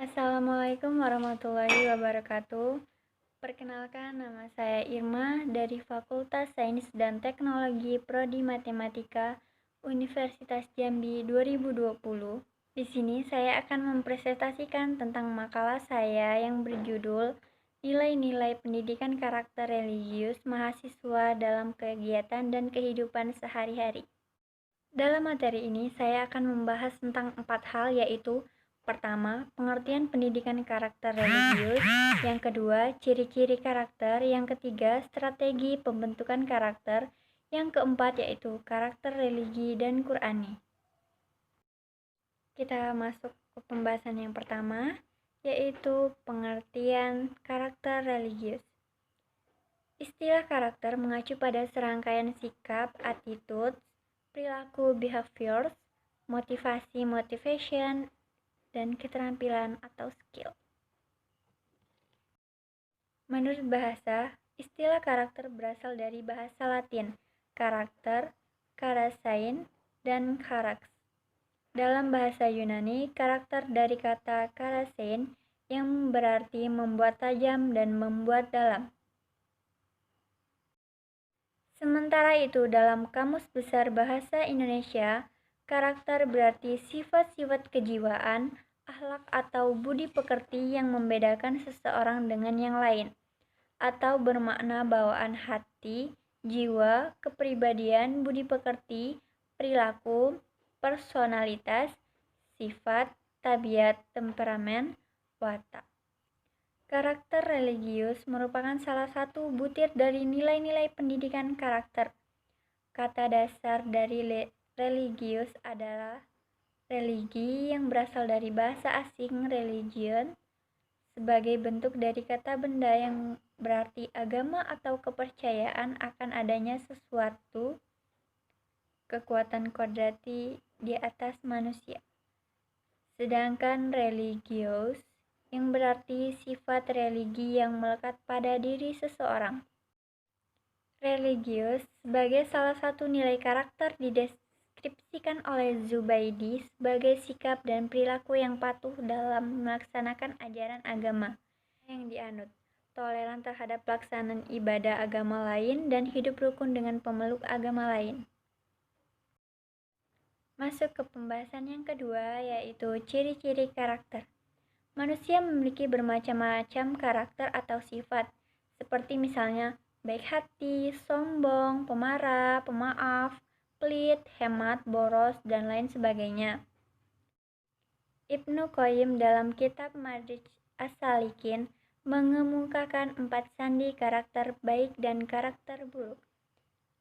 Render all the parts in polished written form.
Assalamualaikum warahmatullahi wabarakatuh. Perkenalkan, nama saya Irma dari Fakultas Sains dan Teknologi Prodi Matematika Universitas Jambi 2020. Di sini saya akan mempresentasikan tentang makalah saya yang berjudul Nilai-nilai pendidikan karakter religius mahasiswa dalam kegiatan dan kehidupan sehari-hari. Dalam materi ini, saya akan membahas tentang 4 hal, yaitu pertama, pengertian pendidikan karakter religius. Yang kedua, ciri-ciri karakter. Yang ketiga, strategi pembentukan karakter. Yang keempat, yaitu karakter religi dan Qur'ani. Kita masuk ke pembahasan yang pertama, yaitu pengertian karakter religius. Istilah karakter mengacu pada serangkaian sikap, attitudes, perilaku, behaviors, motivasi, motivation, dan keterampilan atau skill. Menurut bahasa, istilah karakter berasal dari bahasa Latin, karakter, karasein, dan karax. Dalam bahasa Yunani, karakter dari kata karasein yang berarti membuat tajam dan membuat dalam. Sementara itu, dalam Kamus Besar Bahasa Indonesia, karakter berarti sifat-sifat kejiwaan, akhlak atau budi pekerti yang membedakan seseorang dengan yang lain, atau bermakna bawaan hati, jiwa, kepribadian, budi pekerti, perilaku, personalitas, sifat, tabiat, temperamen, watak. Karakter religius merupakan salah satu butir dari nilai-nilai pendidikan karakter. Kata dasar dari religius adalah religi yang berasal dari bahasa asing religion sebagai bentuk dari kata benda yang berarti agama atau kepercayaan akan adanya sesuatu kekuatan kodrati di atas manusia. Sedangkan religius yang berarti sifat religi yang melekat pada diri seseorang. Religius sebagai salah satu nilai karakter dideskripsikan oleh Zubaidi sebagai sikap dan perilaku yang patuh dalam melaksanakan ajaran agama yang dianut, toleran terhadap pelaksanaan ibadah agama lain, dan hidup rukun dengan pemeluk agama lain. Masuk ke pembahasan yang kedua, yaitu ciri-ciri karakter. Manusia memiliki bermacam-macam karakter atau sifat, seperti misalnya baik hati, sombong, pemarah, pemaaf, pelit, hemat, boros, dan lain sebagainya. Ibnu Qayyim dalam kitab Madarij As-Salikin mengemukakan 4 sandi karakter baik dan karakter buruk.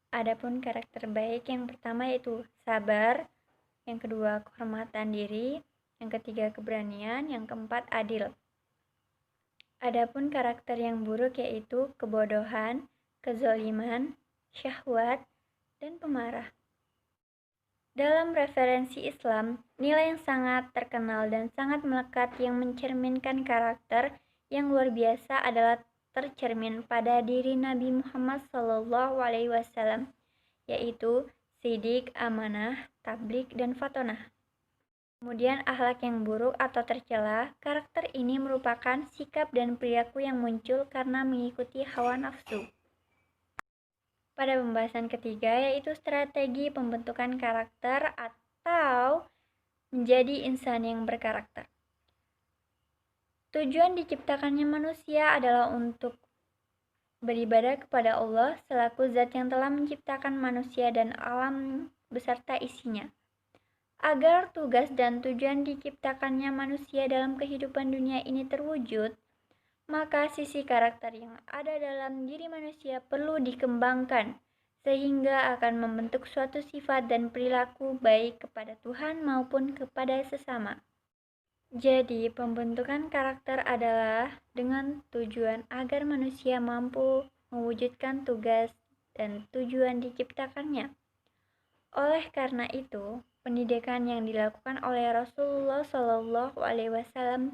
Adapun karakter baik yang pertama yaitu sabar, yang kedua kehormatan diri, yang ketiga keberanian, yang keempat adil. Adapun karakter yang buruk yaitu kebodohan, kezaliman, syahwat, dan pemarah. Dalam referensi Islam, nilai yang sangat terkenal dan sangat melekat yang mencerminkan karakter yang luar biasa adalah tercermin pada diri Nabi Muhammad SAW, yaitu sidik, amanah, tablik, dan fatonah. Kemudian akhlak yang buruk atau tercela, karakter ini merupakan sikap dan perilaku yang muncul karena mengikuti hawa nafsu. Pada pembahasan ketiga, yaitu strategi pembentukan karakter atau menjadi insan yang berkarakter. Tujuan diciptakannya manusia adalah untuk beribadah kepada Allah selaku zat yang telah menciptakan manusia dan alam beserta isinya. Agar tugas dan tujuan diciptakannya manusia dalam kehidupan dunia ini terwujud, maka sisi karakter yang ada dalam diri manusia perlu dikembangkan, sehingga akan membentuk suatu sifat dan perilaku baik kepada Tuhan maupun kepada sesama. Jadi, pembentukan karakter adalah dengan tujuan agar manusia mampu mewujudkan tugas dan tujuan diciptakannya. Oleh karena itu, pendidikan yang dilakukan oleh Rasulullah SAW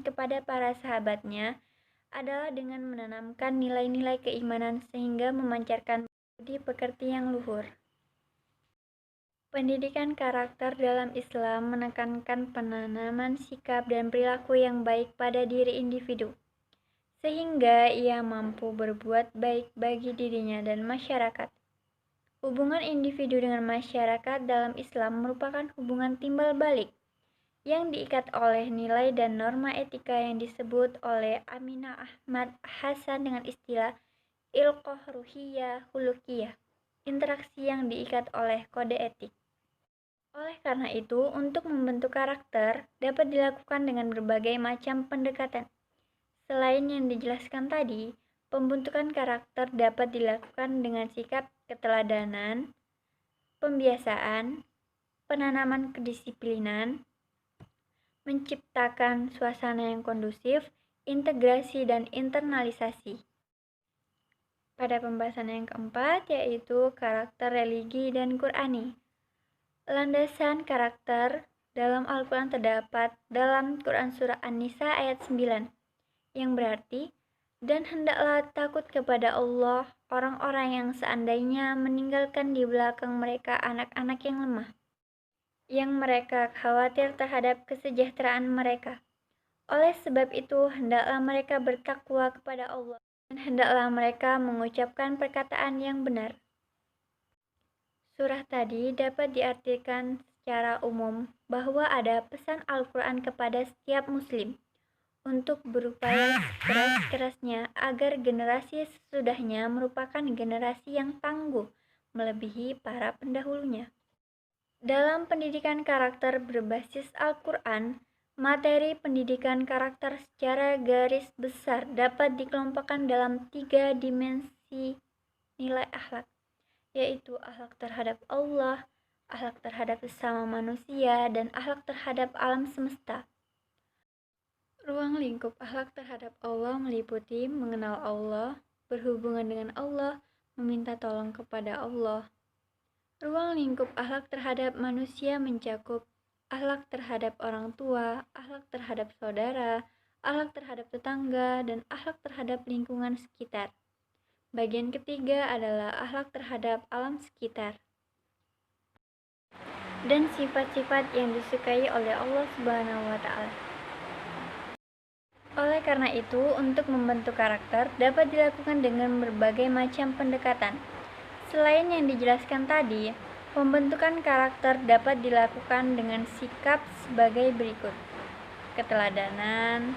kepada para sahabatnya adalah dengan menanamkan nilai-nilai keimanan sehingga memancarkan budi pekerti yang luhur. Pendidikan karakter dalam Islam menekankan penanaman sikap dan perilaku yang baik pada diri individu, sehingga ia mampu berbuat baik bagi dirinya dan masyarakat. Hubungan individu dengan masyarakat dalam Islam merupakan hubungan timbal balik yang diikat oleh nilai dan norma etika yang disebut oleh Aminah Ahmad Hasan dengan istilah ilqah ruhiyah hulukiyah, interaksi yang diikat oleh kode etik. Oleh karena itu, untuk membentuk karakter dapat dilakukan dengan berbagai macam pendekatan. Selain yang dijelaskan tadi, pembentukan karakter dapat dilakukan dengan sikap keteladanan, pembiasaan, penanaman kedisiplinan, menciptakan suasana yang kondusif, integrasi dan internalisasi. Pada pembahasan yang keempat yaitu karakter religi dan Qur'ani. Landasan karakter dalam Al-Quran terdapat dalam Quran Surah An-Nisa ayat 9, yang berarti, dan hendaklah takut kepada Allah orang-orang yang seandainya meninggalkan di belakang mereka anak-anak yang lemah, yang mereka khawatir terhadap kesejahteraan mereka. Oleh sebab itu, hendaklah mereka bertakwa kepada Allah, dan hendaklah mereka mengucapkan perkataan yang benar. Surah tadi dapat diartikan secara umum bahwa ada pesan Al-Quran kepada setiap muslim untuk berupaya sekeras-kerasnya agar generasi sesudahnya merupakan generasi yang tangguh melebihi para pendahulunya. Dalam pendidikan karakter berbasis Al-Quran, materi pendidikan karakter secara garis besar dapat dikelompokkan dalam 3 dimensi nilai akhlak, yaitu akhlak terhadap Allah, akhlak terhadap sesama manusia, dan akhlak terhadap alam semesta. Ruang lingkup akhlak terhadap Allah meliputi mengenal Allah, berhubungan dengan Allah, meminta tolong kepada Allah. Ruang lingkup akhlak terhadap manusia mencakup akhlak terhadap orang tua, akhlak terhadap saudara, akhlak terhadap tetangga, dan akhlak terhadap lingkungan sekitar. Bagian ketiga adalah akhlak terhadap alam sekitar dan sifat-sifat yang disukai oleh Allah Subhanahu wa Ta'ala. Oleh karena itu, untuk membentuk karakter dapat dilakukan dengan berbagai macam pendekatan. Selain yang dijelaskan tadi, pembentukan karakter dapat dilakukan dengan sikap sebagai berikut: keteladanan,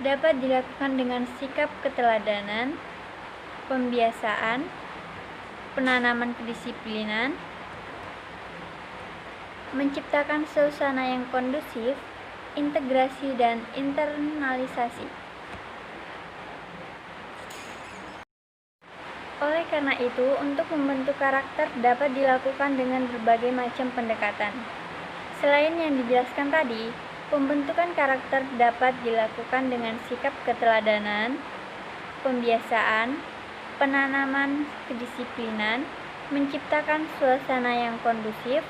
dapat dilakukan dengan sikap keteladanan, pembiasaan, penanaman kedisiplinan, menciptakan suasana yang kondusif, integrasi dan internalisasi. Oleh karena itu, untuk membentuk karakter dapat dilakukan dengan berbagai macam pendekatan. Selain yang dijelaskan tadi, pembentukan karakter dapat dilakukan dengan sikap keteladanan, pembiasaan, penanaman kedisiplinan, menciptakan suasana yang kondusif,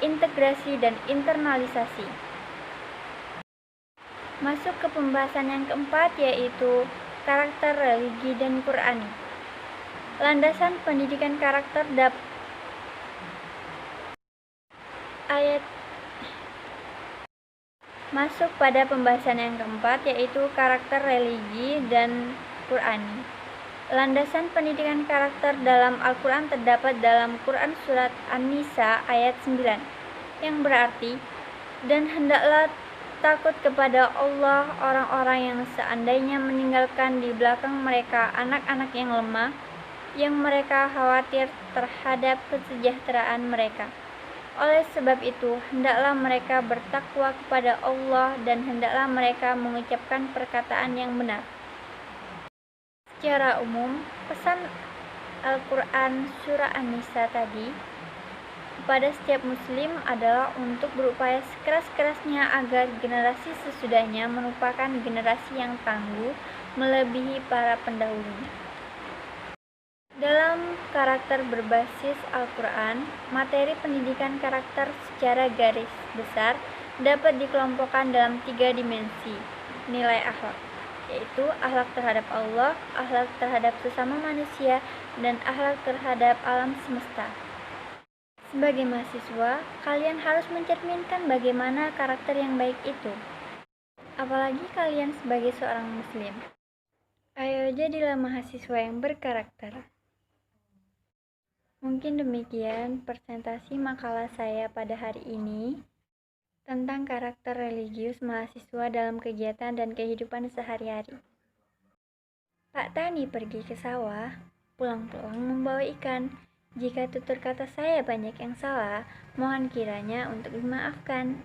integrasi dan internalisasi. Masuk ke pembahasan yang keempat yaitu karakter religi dan Qur'ani. Landasan pendidikan karakter Masuk pada pembahasan yang keempat yaitu karakter religi dan Qur'ani. Landasan pendidikan karakter dalam Al-Quran terdapat dalam Quran Surat An-Nisa ayat 9, yang berarti, dan hendaklah takut kepada Allah orang-orang yang seandainya meninggalkan di belakang mereka anak-anak yang lemah, yang mereka khawatir terhadap kesejahteraan mereka. Oleh sebab itu, hendaklah mereka bertakwa kepada Allah dan hendaklah mereka mengucapkan perkataan yang benar. Secara umum, pesan Al-Quran Surah An-Nisa tadi kepada setiap muslim adalah untuk berupaya sekeras-kerasnya agar generasi sesudahnya merupakan generasi yang tangguh melebihi para pendahulunya. Dalam karakter berbasis Al-Quran, materi pendidikan karakter secara garis besar dapat dikelompokkan dalam 3 dimensi nilai akhlak, yaitu akhlak terhadap Allah, akhlak terhadap sesama manusia, dan akhlak terhadap alam semesta. Sebagai mahasiswa, kalian harus mencerminkan bagaimana karakter yang baik itu. Apalagi kalian sebagai seorang muslim. Ayo jadilah mahasiswa yang berkarakter. Mungkin demikian presentasi makalah saya pada hari ini tentang karakter religius mahasiswa dalam kegiatan dan kehidupan sehari-hari. Pak Tani pergi ke sawah, pulang-pulang membawa ikan. Jika tutur kata saya banyak yang salah, mohon kiranya untuk dimaafkan.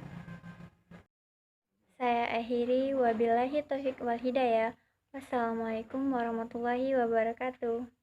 Saya akhiri, wabillahi taufiq wal hidayah. Wassalamualaikum warahmatullahi wabarakatuh.